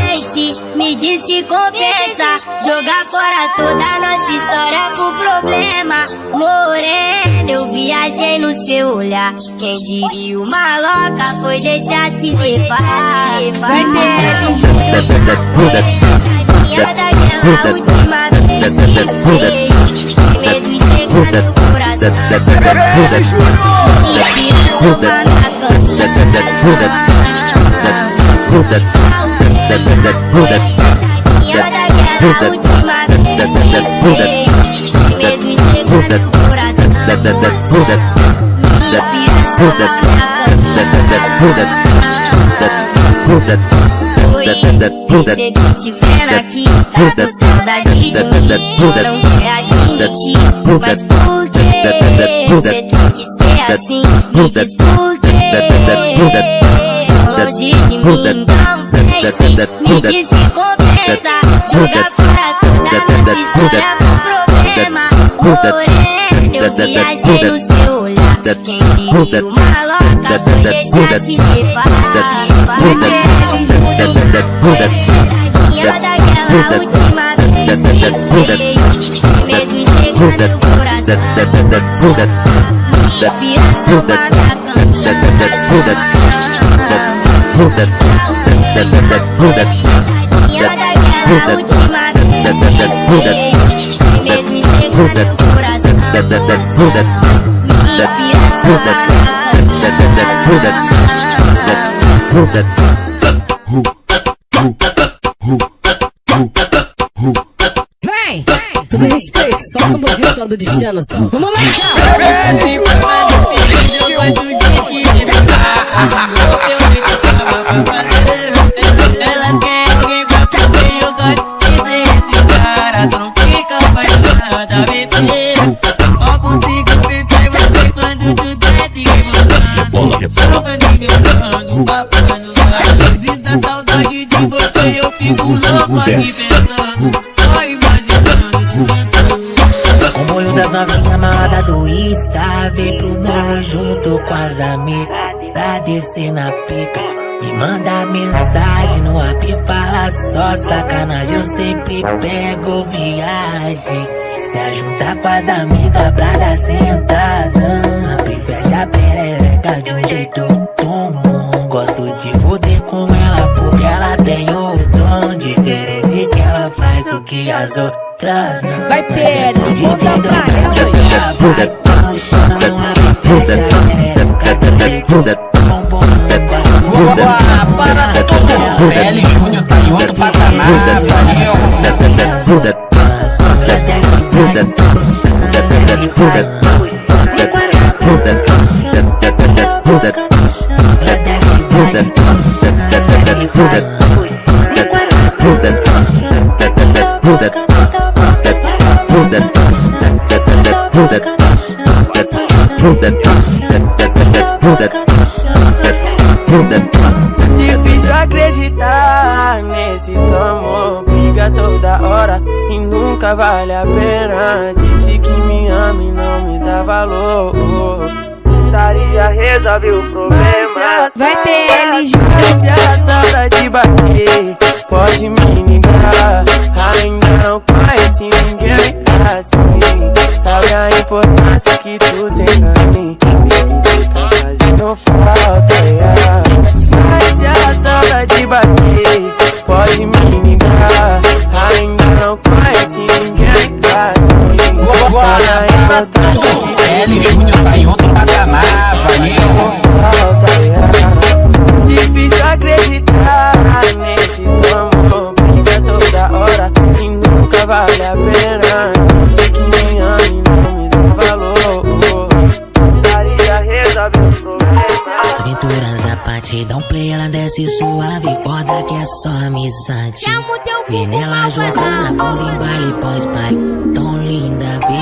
pense, me diz se compensa jogar fora toda a nossa história com problema. Morena, eu viajei no seu olhar. Quem diria uma louca foi deixar se levar. Vai ter daquela última vez que fez, sem medo de chegar no coração. Inspiração pra minha caminhada. Daquela última vez que fez, sem medo de chegar no coração. Inspiração pra minha caminhada. Percebi te vendo aqui, tá com saudade de mim. Não quer admitir, mas por que cê tem que ser assim? Me diz por quê? Longe de mim, não pense, me diz se compensa jogar fora toda a nossa história com problema. Morena, eu viajei no seu olhar. Quem diria uma louca foi deixar se levar. Daquela última vez que fez, sem medo de chegar no coração. Inspiração pra minha caminhada. Daquela última vez que fez, sem medo de chegar no coração. Inspiração pra minha caminhada. Vem, tudo respeito, solta um pouquinho só do destino. Vamos lá, ela quer alguém pra comer, eu gosto de ser esse cara. Tu não fica apaixonada, bebê. Só consigo pensar em você quando tu desce rebolando. Jogando e me olhando, papando. Às vezes dá saudade de você, eu fico louco aqui pensando. Só imaginando, descantando. Comboio das novinhas amarrada do Insta, vem pro morro junto com as amigas, pra descer na pica. Me manda mensagem no app, fala só sacanagem. Eu sempre pego viagem. Se ajuntar com as amigas pra dar sentadão. Abre, fecha a perereca de um jeito comum. Gosto de foder com ela porque ela tem o dom diferente que ela faz o que as outras não. vai Pedro, conta pra ela. Vai no chão, abre, fecha a perereca de um jeito para todo mundo. PL Júnior tá em outro patamar. Difícil acreditar nesse teu amor. Briga toda hora e nunca vale a pena. Disse que me ama e não me dá valor. Daria resolve o problema. Vai PL Se a saudade bater, pode me ligar. Ainda não conhece ninguém assim. Sabe a importância que tu tem pra mim. Baby, não falta, Mas se a saudade bater, pode me ligar. Ainda não conhece ninguém assim. Agora para todo mundo. PL Júnior tá em outro patamar. Difícil acreditar nesse teu amor. Briga toda hora e nunca vale a pena. Disse que me ama e não me dá valor. Daria resolve o problema. Aventuras da parte, dá um play, ela desce suave, foda que é só amizade. E nela jogando na bola em baile pós-baile. Tão linda, B,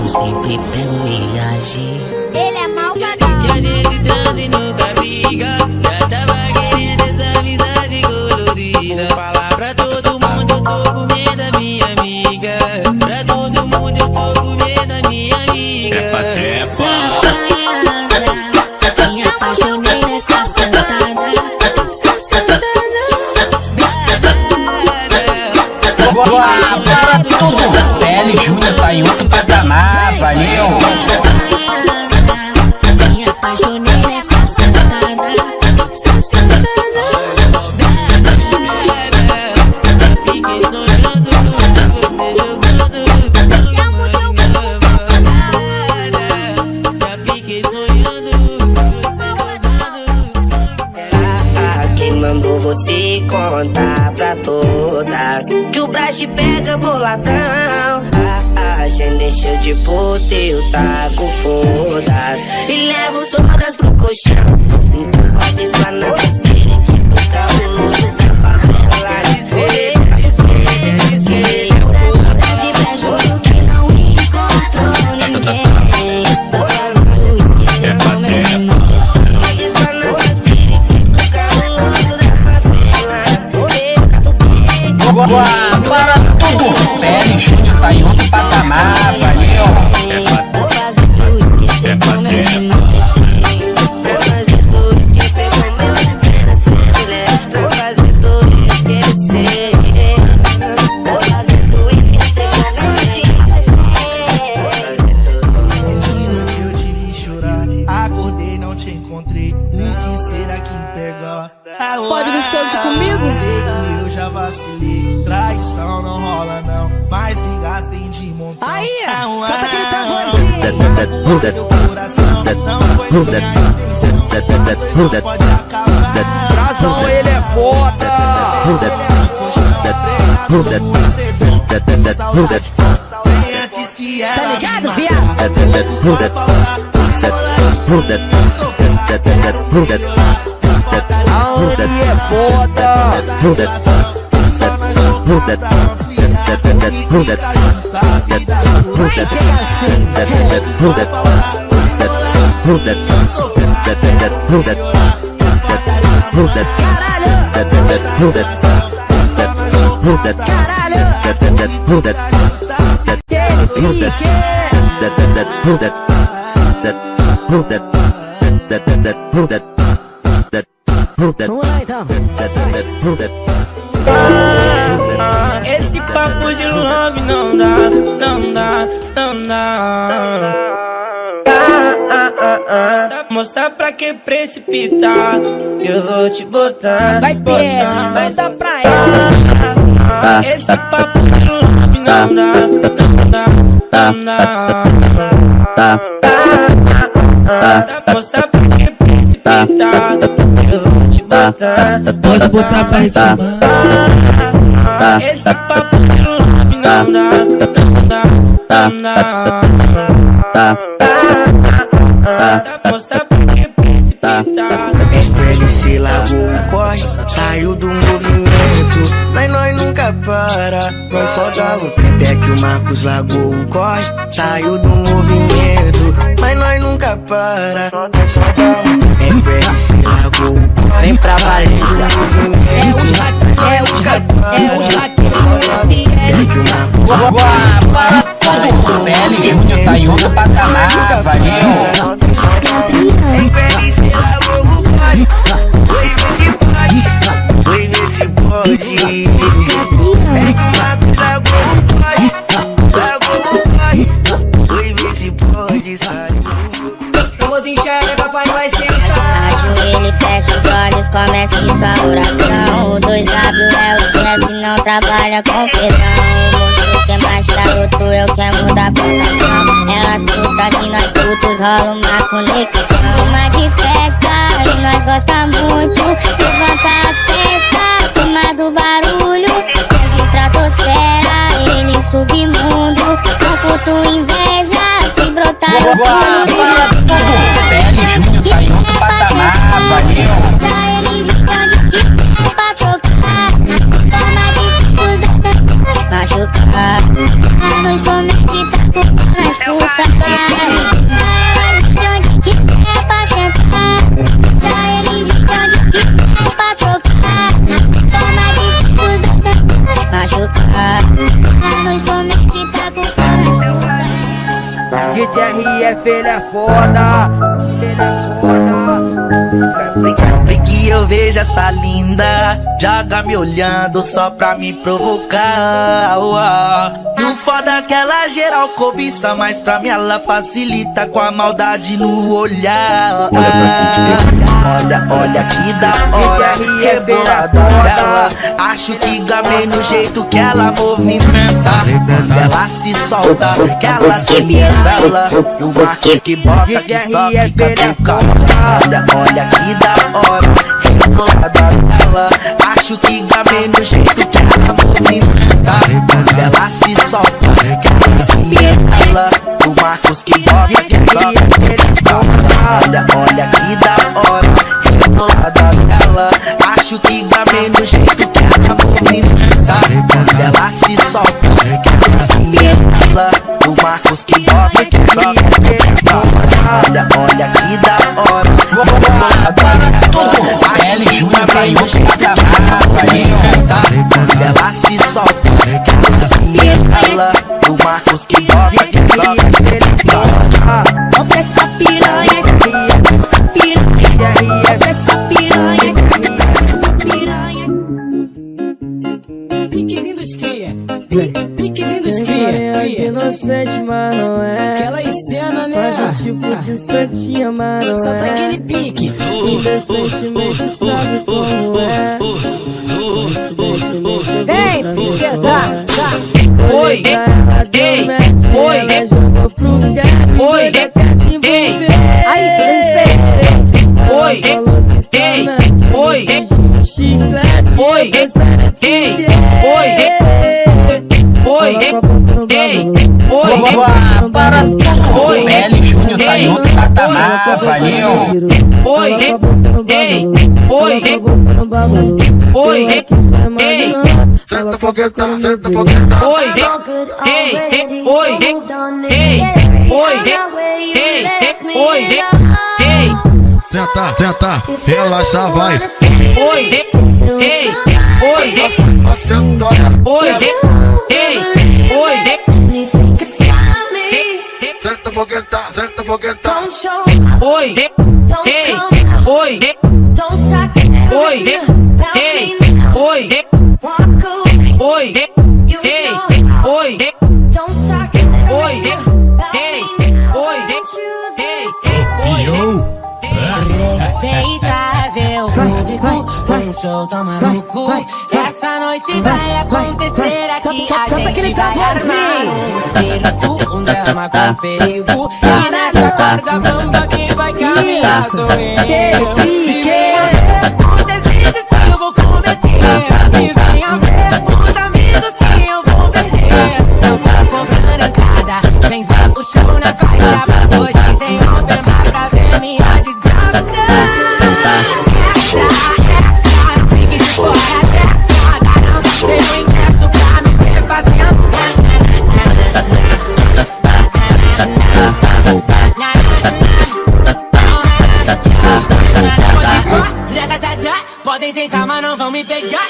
eu sempre pego e agi. Ele é malvadão. Que a gente transa e nunca briga. Já tava querendo essa amizade colorida. Falar pra todo mundo, eu tô comendo a minha amiga. Pra todo mundo, eu tô comendo a minha amiga. Me apaixonei nessa sentada. Para tudo! PL Júnior tá em outro patamar, valeu! Me apaixonei nessa sentada, essa sentada. Fiquei sonhando você jogando. Já mudou já fiquei sonhando você jogando. Quem mandou você contar pra todas que o Brasil pega boladão? Agenda encheu de puta, eu taco fodas e levo todas pro colchão. Então pode espanar as periquitos cabuloso da favela. Dizer juro que não encontrou ninguém. Tô fazendo esquecer o momento, mas você pode espanar as periquitos cabuloso da favela. Para tudo! PL Júnior tá em outro patamar, valeu! Tô fazendo esquecer o momento, mas você Pra fazer tudo esquecer como eu te penetrei. Pra fazer tudo esquecer. Pra fazer tudo esquecer como eu te No que eu te vi chorar, acordei, não te encontrei. O que será que pegou? Pode gostoso comigo? Sei que eu já vacilei. Traição não rola não, mas brigas tem de montão. Aí, só tá aquele tamborzinho. Teu coração não foi minha intenção. Dois pode acabar. Trazão, ele é foda! Saudade vem antes que ela Tá ligado, me viado? Aonde é foda? Vai pegar assim. Vamos lá então. Esse papo de love não dá, não dá, não dá. Moça, pra que precipitar? Eu vou te botar. Vai, Pedro, manda pra ela. Esse papo de love não dá, não dá, não dá. Moça, pra que precipitar? Eu vou te botar. Pode botar pra cima. Esse papo de love não dá, não dá, moça, pra que precipitar? Ele se largou o corre, saiu do movimento, mas nós nunca para, nós só dá um tempo. É que o Marcos largou o corre, saiu do movimento, mas nós nunca para, nós só dá um tempo. Ele se largou o corre, vem pra valer do movimento, É que o Marcos Para tudo! PL Júnior tá em outro patamar, valeu! ele se largou o corre, foi ver se pode. É que o Marcos largou o corre, foi ver se pode sair. Vamos enxergar, papai vai sentar. Ajoelha e fecha os olhos, comece sua oração. O 2W é o chefe, não trabalha com pedrão. O moço quer mais charuto, eu quero mudar a plantação. Elas putas e nós putos, rola uma conexão. Uma de festa e nós gosta muito. Levanta as peças, turma do barulho. Desce estratosfera, ele submundo. Não curto inveja, se brotar eu Para tudo! PL Júnior tá em outro patamar, valeu! já ele fica de que pra trocar. Forma de tipos machucar. A nos comete tá culpando as putas. Já ele fica de que pra sentar. Já ele fica de que pra trocar. Forma de tipos machucar. A nos comete tá culpando as putas. DJRF, ele é foda! Ele é foda! Freak que eu vejo essa linda joga me olhando só pra me provocar. E o foda que ela geral cobiça, mas pra mim ela facilita com a maldade no olhar. Olha que da hora, rebolada dela. Acho que gamei no jeito que ela movimenta. Quando ela se solta, que ela se revela. E o Marcos que bota que só fica do cara. Olha que da hora, rebolada dela. Acho que gamei no jeito que ela movimenta. Quando ela se solta, que ela se revela. O Marcos que bota que só fica do cara. Olha que da hora, rebolada dela. Acho que gamei no jeito que ela movimenta. Quando ela se solta, que ela se revela. O Marcos que bota que só fica do cara. Olha que da hora, rebolada dela. PL Júnior tá em outro patamar, valeu. Quando ela se solta, que ela se revela. O Marcos que bota que só fica do cara. Bota essa piranha, essa piranha, bota essa piranha, essa piranha. Piquezinho dos cria. Piquezinho dos cria. Inocente, mas não é. Aquela cena, né? Faz tipo de santinha, mas não Só tá é. aquele pique. Indecentemente sabe como é. Vem, piquezá. Oi, ei, oi, oi, ei, Aí, oi, ei, oi, oi, oi, oi, Para tudo. PL Júnior tá em outro patamar, valeu. oi, Senta fogueta, senta fogueta. Senta, senta, relaxa, vai. Senta fogueta, senta fogueta. Respeitável público, um show tão maluco. Essa noite vai acontecer aqui. A gente vai armar um circo, um drama com perigo. E nessa corda bamba quem vai caminhar sou eu. Os deslizes que eu vou cometer, e venha ver os amigos que eu vou perder. Não tá comprando entrada, vem ver o show na faixa. Hoje tem open bar pra ver minha desgraça. Essa, não fique de fora dessa. Garanto seu ingresso pra me ver fazendo. Podem tentar, mas não vão me pegar.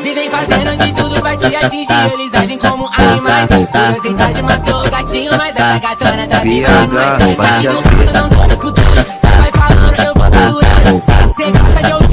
Vivem fazendo de tudo pra te atingir. Eles agem como animais. Curiosidade matou o gatinho, mas essa gatona tá viva demais. Tá aqui do mundo, não tô escutando. Cê vai falando, eu vou procurando. Cê gosta de ouvir